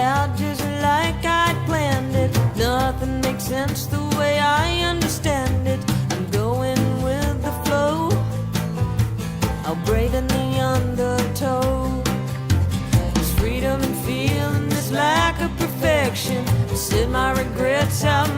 out just like I'd planned it. Nothing makes sense the way I understand it. I'm going with the flow, I'll brave in the undertow. There's freedom and feeling this lack of perfection. Sit my regrets out,